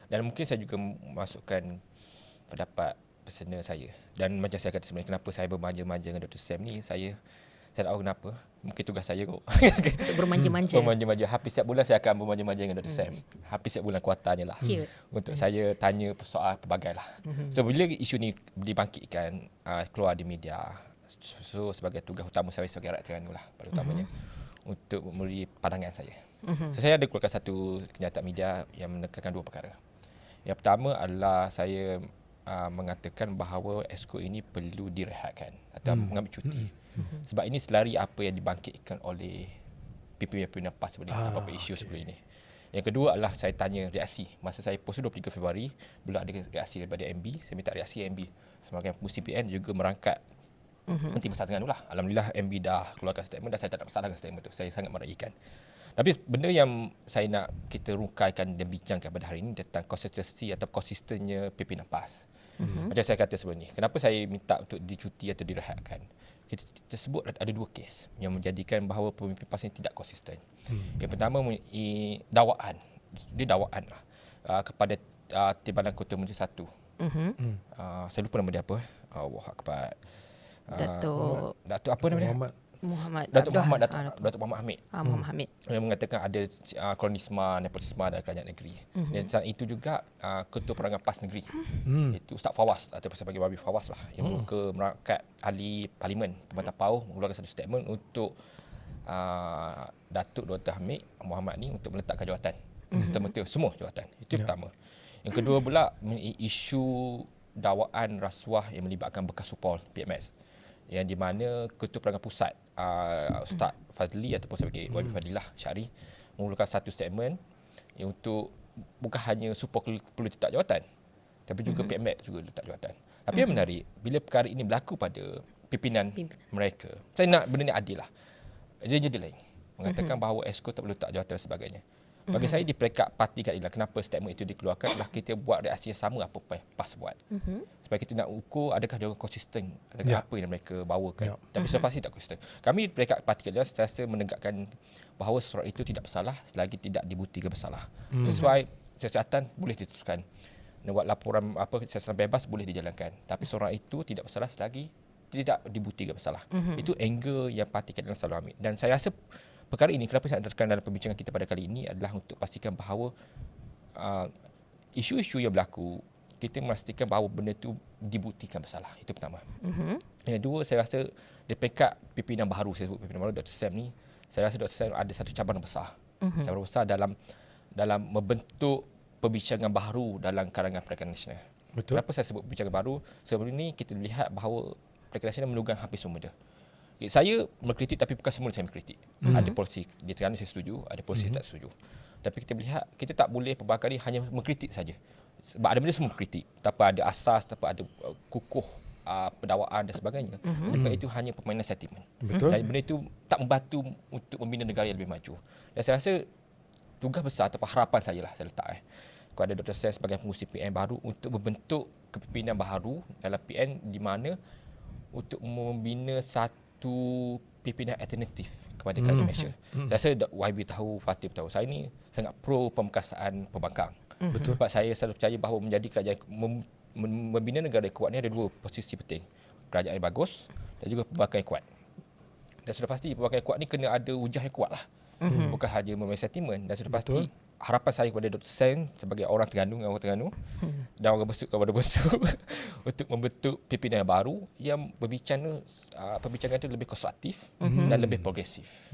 Dan mungkin saya juga masukkan pendapat personal saya. Dan macam saya kata sebenarnya, kenapa saya bermanja-manja dengan Dr. Sam ni, saya tak tahu kenapa. Mungkin tugas saya kot. Untuk bermanja-manja. Bermanja-manja. Hampir setiap bulan saya akan bermanja-manja dengan Dr. Sam. Hampir setiap bulan kuartalnya lah. Cute. Untuk saya tanya soal pelbagai lah. So bila isu ni dibangkitkan, keluar di media, so sebagai tugas utama saya sebagai rakyat Terengganu lah pada utamanya, untuk memberi pandangan saya. So saya ada keluarkan satu kenyataan media yang menekankan dua perkara. Yang pertama adalah saya mengatakan bahawa Exco ini perlu direhatkan atau mengambil cuti. Sebab ini selari apa yang dibangkitkan oleh pimpinan PAS sebelum ini, apa-apa isu sebelum ini. Yang kedua adalah saya tanya reaksi. Masa saya post 23 Februari, bila ada reaksi daripada MB, saya minta reaksi MB. Sebagai pengurusi PN juga merangkat Menteri Besar Terengganu lah. Alhamdulillah MB dah keluarkan statement dan saya tak ada masalah dengan statement tu. Saya sangat meraihkan. Tapi benda yang saya nak kita rungkaikan dan bincangkan pada hari ini tentang konsistensi atau konsistennya pimpinan PAS. Macam saya kata sebelum ni, kenapa saya minta untuk dicuti atau direhatkan? Kita sebut ada dua kes yang menjadikan bahawa pemimpin PAS ini tidak konsisten. Yang pertama, dakwaan. Dia dakwaan lah kepada Timbalan Kota Malaysia 1. Saya lupa nama dia apa. Allah Akbar. Datuk apa nama dia? Datuk Muhammad Hamid. Muhammad Hamid. Yang mengatakan ada kolonisma, nepotisme dalam kerajaan negeri. Dan saat itu juga Ketua Perangan PAS Negeri, itu Ustaz Fawaz atau sebagai Babi Fawaz lah, yang muka merangkat ahli parlimen Pembantang Pauh mengeluarkan satu statement untuk Datuk Dr. Hamid Muhammad ni untuk meletakkan jawatan serta-merta semua jawatan. Itu yang pertama. Yang kedua pula, isu dakwaan rasuah yang melibatkan bekas Supol PMS, yang di mana Ketua Perangan Pusat Ustaz Fazli ataupun sebagai Wabi Fadilah Syari mengeluarkan satu statement yang untuk bukan hanya Supol perlu letak jawatan, tapi juga PMX juga letak jawatan. Tapi yang menarik, bila perkara ini berlaku pada pimpinan mereka, saya nak benda ni adil lah. Dia jadi lain mengatakan bahawa Exco tak perlu letak jawatan dan sebagainya. Bagi saya di peringkat parti kat inilah kenapa statement itu dikeluarkan adalah kita buat reaksi yang sama apa yang PAS buat. Supaya kita nak ukur adakah dia konsisten, adakah apa yang mereka bawakan. Tapi so pasti tak konsisten. Kami di peringkat parti kat inilah sentiasa menegakkan bahawa surat itu tidak bersalah selagi tidak dibuktikan bersalah. That's why siasatan boleh diteruskan. Nak buat laporan siasatan bebas boleh dijalankan. Tapi surat itu tidak bersalah selagi tidak dibuktikan bersalah. Itu angle yang parti kat inilah selalu ambil. Dan saya rasa perkara ini, kenapa saya tekan dalam perbincangan kita pada kali ini adalah untuk pastikan bahawa isu-isu yang berlaku, kita memastikan bahawa benda itu dibuktikan bersalah. Itu pertama. Yang kedua, saya rasa di peringkat pimpinan baru, saya sebut pimpinan baru Dr. Sam ni, saya rasa Dr. Sam ada satu cabaran besar. Cabaran besar dalam membentuk perbincangan baru dalam kalangan Perikatan Nasional. Betul. Kenapa saya sebut perbincangan baru? Sebelum ini kita lihat bahawa Perikatan Nasional memegang hampir semua dia. Saya mengkritik tapi bukan semua saya mengkritik. Ada polisi di Terengganu saya setuju, ada polisi tak setuju. Tapi kita melihat kita tak boleh pelbagai kali hanya mengkritik saja. Sebab ada benda semua mengkritik, tanpa ada asas, tanpa ada kukuh pendakwaan dan sebagainya. Maka itu hanya permainan sentimen. Dan benda itu tak membantu untuk membina negara yang lebih maju. Dan saya rasa tugas besar atau harapan saya lah saya letak kepada Dr. Sam sebagai pengurusi PN baru untuk membentuk kepimpinan baru dalam PN di mana untuk membina satu pimpinan alternatif kepada kerajaan Malaysia. Saya rasa YB tahu, Fatim tahu, saya ni sangat pro pemekasaan pembangkang. Betul. Sebab saya selalu percaya bahawa menjadi kerajaan membina negara yang kuat ni ada dua posisi penting. Kerajaan yang bagus dan juga pembangkang yang kuat. Dan sudah pasti pembangkang yang kuat ni kena ada hujah yang kuat lah. Bukan hanya memain sentimen. Dan sudah pasti harapan saya kepada Dr. Sam sebagai orang Terengganu dan orang besut kepada besut untuk membentuk pimpinan yang baru yang perbincangan itu lebih konstruktif dan lebih progresif.